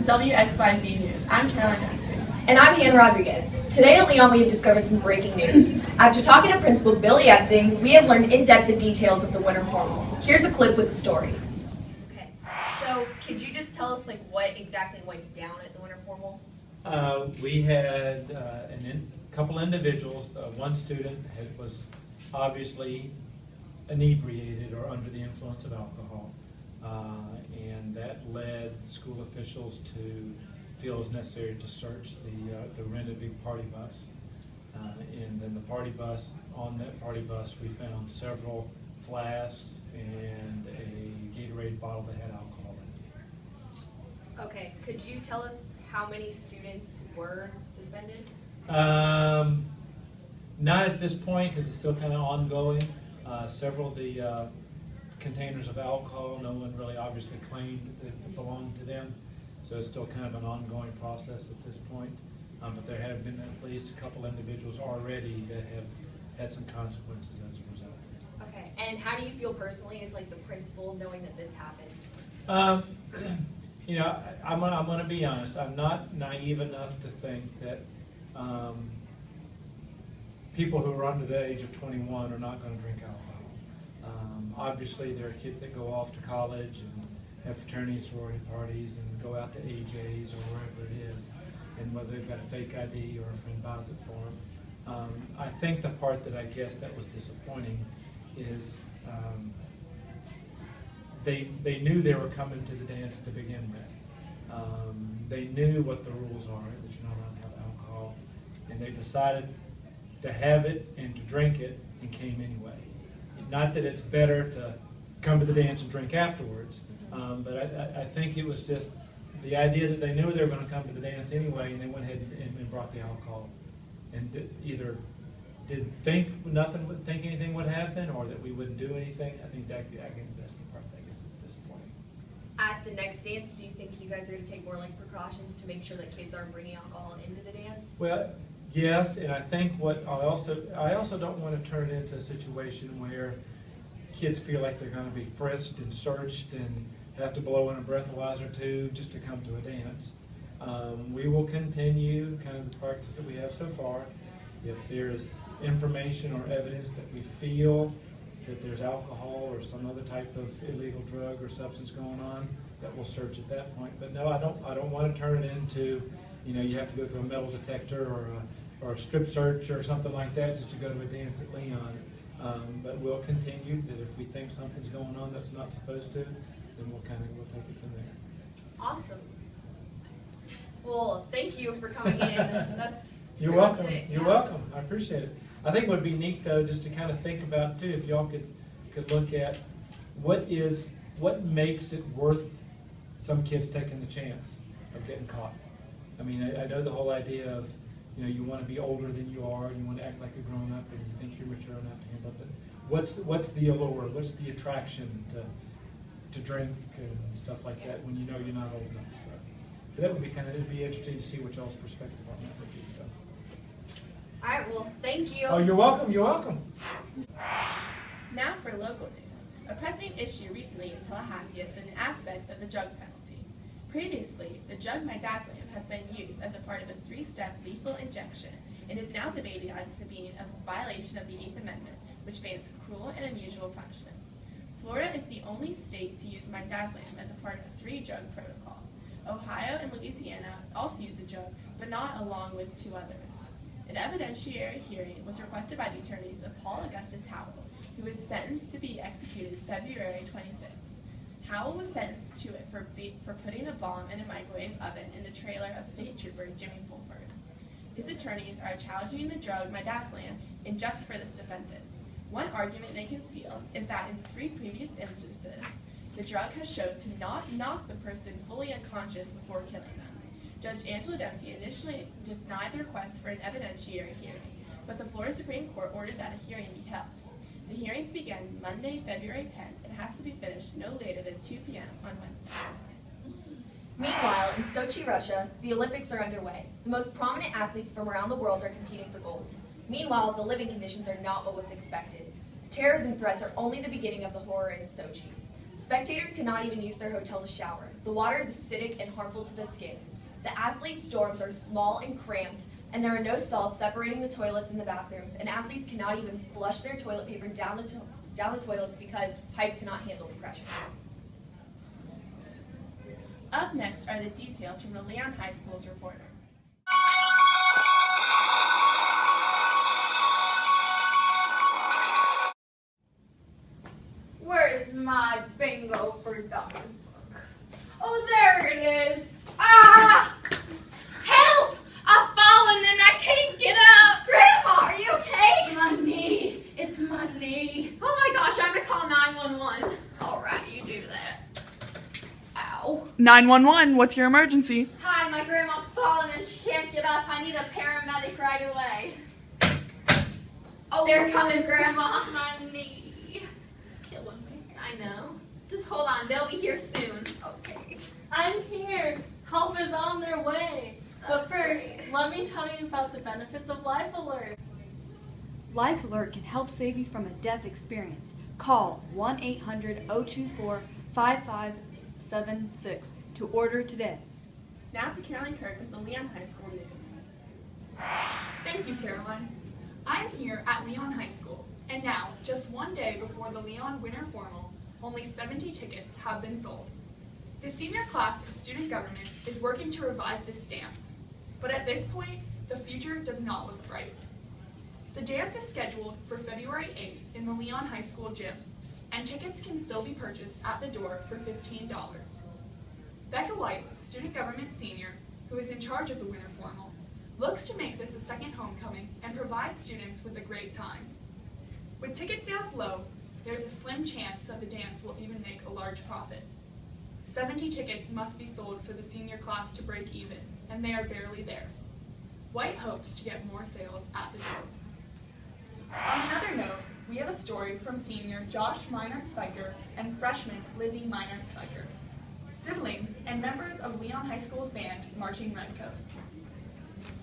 WXYZ News. I'm Caroline Dempsey. And I'm Hannah Rodriguez. Today at Leon we have discovered some breaking news. After talking to Principal Billy Epting, we have learned in depth the details of the winter formal. Here's a clip with the story. Okay, so could you just tell us what exactly went down at the winter formal? We had a couple individuals. One student was obviously inebriated or under the influence of alcohol, and that led school officials to feel it was necessary to search the rented big party bus. And then the party bus, on that party bus, we found several flasks and a Gatorade bottle that had alcohol in it. Okay, could you tell us how many students were suspended? Not at this point, because it's still kind of ongoing. Several of the containers of alcohol, no one really obviously claimed that it belonged to them. So it's still kind of an ongoing process at this point. But there have been at least a couple individuals already that have had some consequences as a result. Okay, and how do you feel personally as the principal knowing that this happened? You know, I'm going to be honest. I'm not naive enough to think that people who are under the age of 21 are not going to drink alcohol. Obviously, there are kids that go off to college and have fraternity and sorority parties and go out to AJ's or wherever it is, and whether they've got a fake ID or a friend buys it for them. I think the part that I guess that was disappointing is they knew they were coming to the dance to begin with. They knew what the rules are, that you're not allowed to have alcohol, and they decided to have it and to drink it and came anyway. Not that it's better to come to the dance and drink afterwards, but I think it was just the idea that they knew they were going to come to the dance anyway, and they went ahead and brought the alcohol, and either didn't think anything would happen, or that we wouldn't do anything. I think that's the part that I guess is disappointing. At the next dance, do you think you guys are going to take more precautions to make sure that kids aren't bringing alcohol into the dance? Well, yes, and I think what I also don't want to turn it into a situation where kids feel like they're going to be frisked and searched and have to blow in a breathalyzer tube just to come to a dance. We will continue kind of the practice that we have so far. If there's information or evidence that we feel that there's alcohol or some other type of illegal drug or substance going on, that we'll search at that point. But no, I don't want to turn it into, you have to go through a metal detector or a strip search or something like that just to go to a dance at Leon. But we'll continue that if we think something's going on that's not supposed to, then we'll take it from there. Awesome. Well, thank you for coming in. You're welcome. You're welcome. I appreciate it. I think it would be neat though, just to kind of think about too, if y'all could look at what makes it worth some kids taking the chance of getting caught. I mean, I know the whole idea of, you want to be older than you are, and you want to act like a grown up, and you think you're mature enough to handle it. But what's the allure? What's the attraction to drink and stuff like that when you know you're not old enough? So that would be it'd be interesting to see what y'all's perspective on that would be. So. All right. Well, thank you. Oh, you're welcome. You're welcome. Now for local news. A pressing issue recently in Tallahassee has been aspects of the drug penalty. Previously, the drug midazolam has been used as a part of a 3-step lethal injection and is now debated as to being a violation of the 8th Amendment, which bans cruel and unusual punishment. Florida is the only state to use midazolam as a part of a 3-drug protocol. Ohio and Louisiana also use the drug, but not along with 2 others. An evidentiary hearing was requested by the attorneys of Paul Augustus Howell, who was sentenced to be executed February 26. Howell was sentenced to it for putting a bomb in a microwave oven in the trailer of State Trooper Jimmy Fulford. His attorneys are challenging the drug midazolam in just for this defendant. One argument they conceal is that in 3 previous instances, the drug has shown to not knock the person fully unconscious before killing them. Judge Angela Dempsey initially denied the request for an evidentiary hearing, but the Florida Supreme Court ordered that a hearing be held. The hearings began Monday, February 10th, and has to be finished no later than 2 p.m. on Wednesday. Meanwhile, in Sochi, Russia, the Olympics are underway. The most prominent athletes from around the world are competing for gold. Meanwhile, the living conditions are not what was expected. Terrorism threats are only the beginning of the horror in Sochi. Spectators cannot even use their hotel to shower. The water is acidic and harmful to the skin. The athletes' dorms are small and cramped, and there are no stalls separating the toilets and the bathrooms, and athletes cannot even flush their toilet paper down the toilets because pipes cannot handle the pressure. Up next are the details from the Leon High School's reporter. Where's my bingo for dummies book? Oh, there it is. Ah! Help! I've fallen and I can't get up. Grandma, are you okay? My knee. It's my knee. Oh my gosh, I'm gonna call 911. All right, you do that. Ow. 911, what's your emergency? Hi, my grandma's fallen and she can't get up. I need a paramedic right away. Oh, they're coming, Grandma. My knee. Killing me. I know. Just hold on. They'll be here soon. Okay. I'm here. Help is on their way. But That's first, great. let me tell you about the benefits of Life Alert. Life Alert can help save you from a death experience. Call 1-800-024-5576 to order today. Now to Caroline Kirk with the Leon High School news. Thank you, Caroline. I'm here at Leon High School, and now, just one day before the Leon Winter Formal, only 70 tickets have been sold. The senior class of student government is working to revive this dance, but at this point, the future does not look bright. The dance is scheduled for February 8th in the Leon High School gym, and tickets can still be purchased at the door for $15. Becca White, student government senior, who is in charge of the Winter Formal, looks to make this a second homecoming and provide students with a great time. With ticket sales low, there's a slim chance that the dance will even make a large profit. 70 tickets must be sold for the senior class to break even, and they are barely there. White hopes to get more sales at the door. On another note, we have a story from senior Josh Meinert-Spiker and freshman Lizzie Meinert-Spiker, siblings and members of Leon High School's band, Marching Redcoats.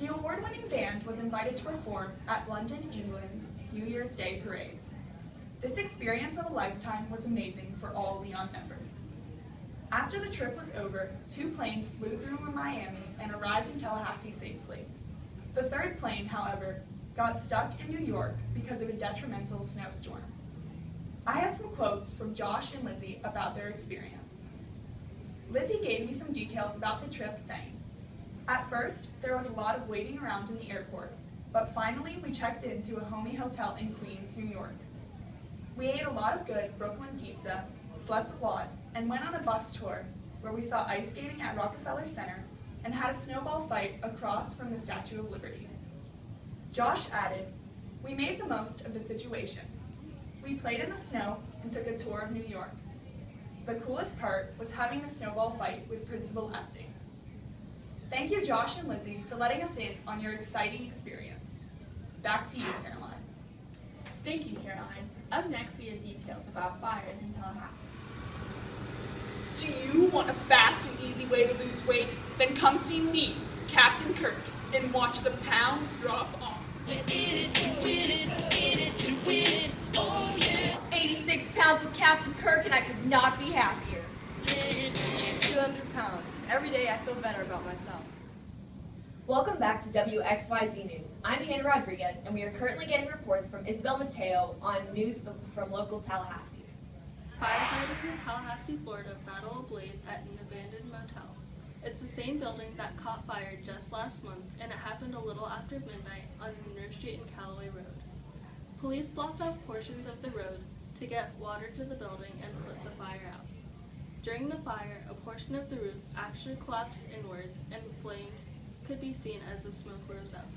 The award-winning band was invited to perform at London, England's New Year's Day parade. This experience of a lifetime was amazing for all Leon members. After the trip was over, 2 planes flew through Miami and arrived in Tallahassee safely. The third plane, however, got stuck in New York because of a detrimental snowstorm. I have some quotes from Josh and Lizzie about their experience. Lizzie gave me some details about the trip, saying, "At first, there was a lot of waiting around in the airport, but finally we checked into a homey hotel in Queens, New York. We ate a lot of good Brooklyn pizza, slept a lot, and went on a bus tour where we saw ice skating at Rockefeller Center and had a snowball fight across from the Statue of Liberty." Josh added, "We made the most of the situation. We played in the snow and took a tour of New York. The coolest part was having the snowball fight with Principal Epting." Thank you, Josh and Lizzie, for letting us in on your exciting experience. Back to you, Caroline. Thank you, Caroline. Up next, we have details about fires in Tallahassee. Do you want a fast and easy way to lose weight? Then come see me, Captain Kirk, and watch the pounds drop off. 86 pounds with Captain Kirk, and I could not be happier. 200 pounds. Every day I feel better about myself. Welcome back to WXYZ News. I'm Hannah Rodriguez, and we are currently getting reports from Isabel Mateo on news from local Tallahassee. Firefighters in Tallahassee, Florida battle a blaze at an abandoned motel. It's the same building that caught fire just last month, and it happened a little after midnight on Monroe Street and Callaway Road. Police blocked off portions of the road to get water to the building and put the fire out. During the fire, a portion of the roof actually collapsed inwards, and flames could be seen as the smoke rose up.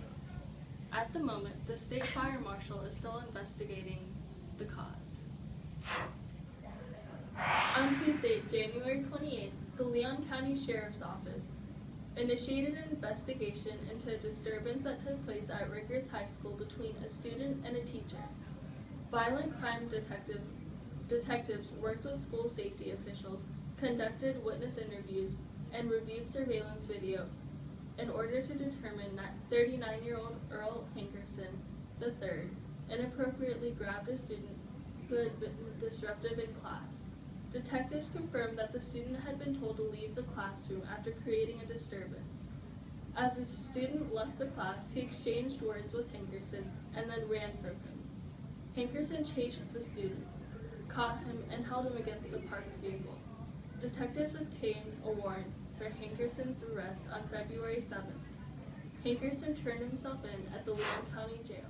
At the moment, the state fire marshal is still investigating the cause. On Tuesday, January 28th, the Leon County Sheriff's Office initiated an investigation into a disturbance that took place at Rickards High School between a student and a teacher. Violent crime detectives worked with school safety officials, conducted witness interviews, and reviewed surveillance video in order to determine that 39-year-old Earl Hankerson III inappropriately grabbed a student who had been disruptive in class. Detectives confirmed that the student had been told to leave the classroom after creating a disturbance. As the student left the class, he exchanged words with Hankerson and then ran from him. Hankerson chased the student, caught him, and held him against a parked vehicle. Detectives obtained a warrant for Hankerson's arrest on February 7th. Hankerson turned himself in at the Leon County Jail.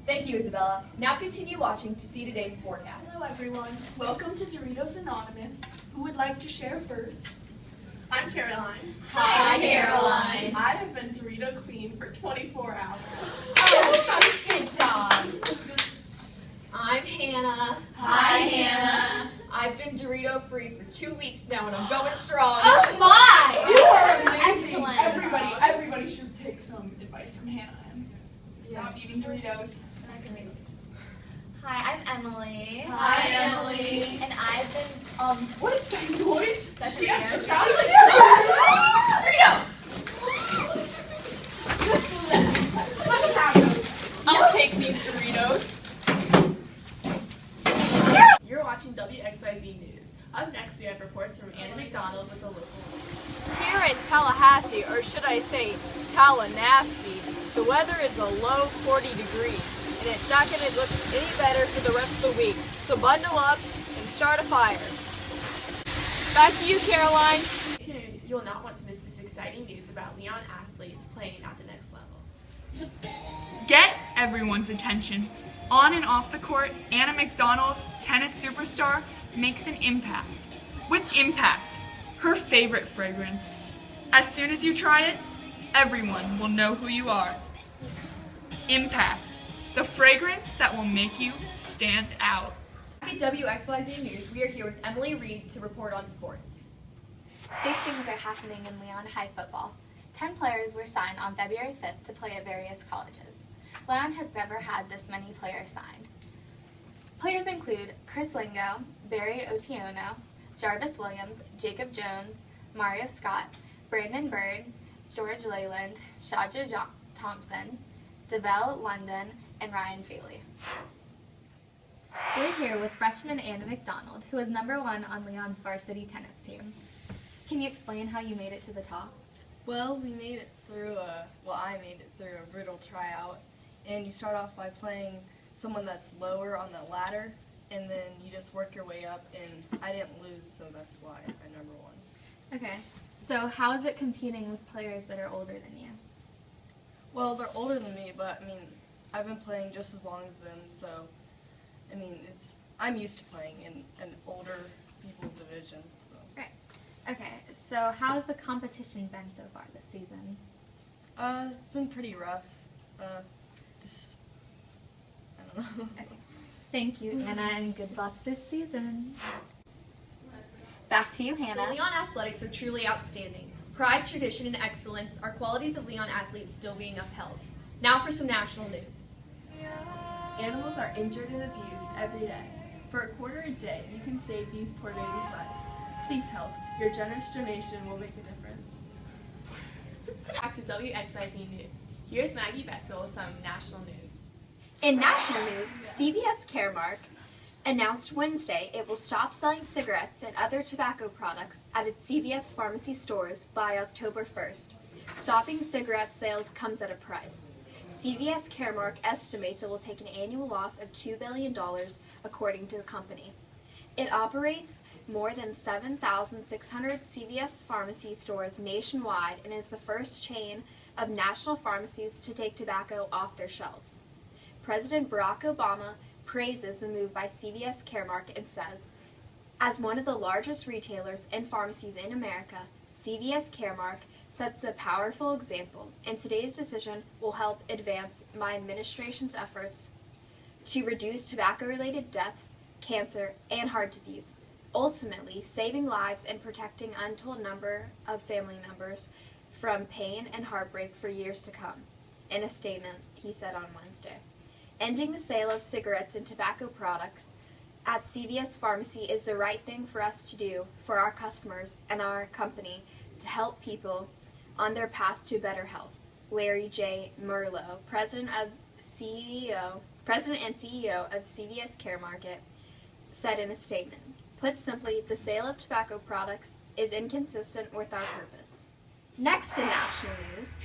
Thank you, Isabella. Now continue watching to see today's forecast. Hello everyone, welcome to Doritos Anonymous. Who would like to share first? I'm Caroline. Hi, Caroline. I have been Dorito Queen for 24 hours. Oh, good job. I'm Hannah. Hi, Hannah. I've been Dorito free for 2 weeks now and I'm going strong. Oh my! You are amazing. Excellent. Everybody should take some advice from Hannah and stop eating Doritos. Hi, I'm Emily. Hi, Emily. And I've been, What is that noise? That's She Dorito. just Dorito! Just let me have those. I'll take these Doritos. You're watching WXYZ News. Up next, we have reports from Anna McDonald with the local news. Here in Tallahassee, or should I say Tallahassee, the weather is a low 40 degrees, and it's not going to look any better for the rest of the week. So bundle up and start a fire. Back to you, Caroline. Stay tuned. You will not want to miss this exciting news about Leon athletes playing at the next level. Get everyone's attention. On and off the court, Anna McDonald, tennis superstar, makes an impact. With Impact, her favorite fragrance. As soon as you try it, everyone will know who you are. Impact, the fragrance that will make you stand out. At WXYZ News, we are here with Emily Reed to report on sports. Big things are happening in Leon High football. 10 players were signed on February 5th to play at various colleges. Leon has never had this many players signed. Players include Chris Lingo, Barry Otiono, Jarvis Williams, Jacob Jones, Mario Scott, Brandon Bird, George Leyland, Shaja Thompson, Devell London, and Ryan Feely. We're here with freshman Anna McDonald, who is #1 on Leon's varsity tennis team. Can you explain how you made it to the top? Well, I made it through a brutal tryout, and you start off by playing someone that's lower on the ladder, and then you just work your way up, and I didn't lose, so that's why I'm #1. Okay, so how is it competing with players that are older than you? Well, they're older than me, but I mean, I've been playing just as long as them, so I mean, I'm used to playing in an older people division. So. Right. Okay, so how has the competition been so far this season? It's been pretty rough. I don't know. Okay. Thank you, Anna, and good luck this season. Back to you, The Hannah. Leon athletics are truly outstanding. Pride, tradition, and excellence are qualities of Leon athletes still being upheld. Now for some national news. Animals are injured and abused every day. For a quarter a day, you can save these poor babies' lives. Please help. Your generous donation will make a difference. Back to WXYZ News. Here's Maggie Bechtel with some national news. In national news, CVS Caremark announced Wednesday it will stop selling cigarettes and other tobacco products at its CVS pharmacy stores by October 1st. Stopping cigarette sales comes at a price. CVS Caremark estimates it will take an annual loss of $2 billion, according to the company. It operates more than 7,600 CVS pharmacy stores nationwide and is the first chain of national pharmacies to take tobacco off their shelves. President Barack Obama praises the move by CVS Caremark and says, "As one of the largest retailers and pharmacies in America, CVS Caremark sets a powerful example, and today's decision will help advance my administration's efforts to reduce tobacco-related deaths, cancer, and heart disease, ultimately saving lives and protecting an untold number of family members from pain and heartbreak for years to come," in a statement he said on Wednesday. Ending the sale of cigarettes and tobacco products at CVS Pharmacy is the right thing for us to do for our customers and our company to help people on their path to better health. Larry J. Merlo, President and CEO of CVS Caremark, said in a statement, Put simply, the sale of tobacco products is inconsistent with our purpose. Next in national news,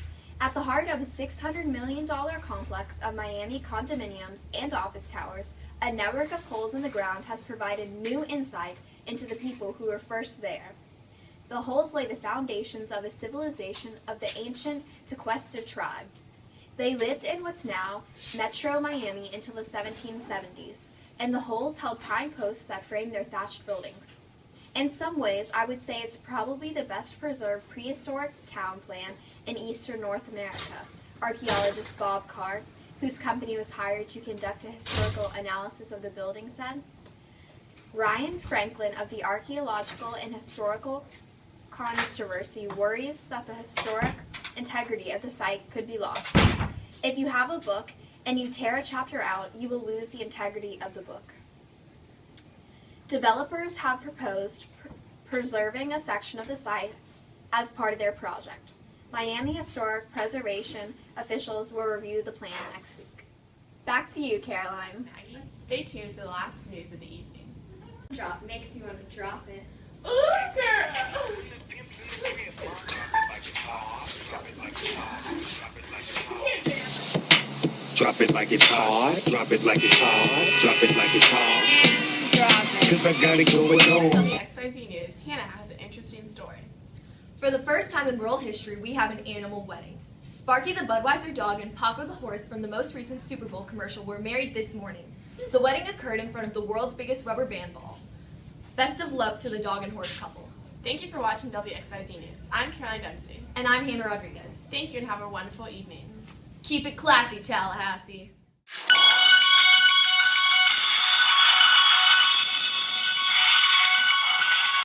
at the heart of a $600 million complex of Miami condominiums and office towers, a network of holes in the ground has provided new insight into the people who were first there. The holes lay the foundations of a civilization of the ancient Tequesta tribe. They lived in what's now Metro Miami until the 1770s, and the holes held pine posts that framed their thatched buildings. In some ways, I would say it's probably the best preserved prehistoric town plan in eastern North America, archaeologist Bob Carr, whose company was hired to conduct a historical analysis of the building, said. Ryan Franklin of the Archaeological and Historical Controversy worries that the historic integrity of the site could be lost. If you have a book and you tear a chapter out, you will lose the integrity of the book. Developers have proposed preserving a section of the site as part of their project. Miami Historic Preservation officials will review the plan next week. Back to you, Caroline. Maggie, stay tuned for the last news of the evening. Drop makes me want to drop it. Ooh, girl! Drop it like it's hot, drop it like it's hot, drop it like it's hot. Drop it. Cause I got it going on. WXYZ News, Hannah has an interesting story. For the first time in world history, we have an animal wedding. Sparky the Budweiser dog and Paco the horse from the most recent Super Bowl commercial were married this morning. The wedding occurred in front of the world's biggest rubber band ball. Best of luck to the dog and horse couple. Thank you for watching WXYZ News. I'm Caroline Dempsey. And I'm Hannah Rodriguez. Thank you and have a wonderful evening. Keep it classy, Tallahassee.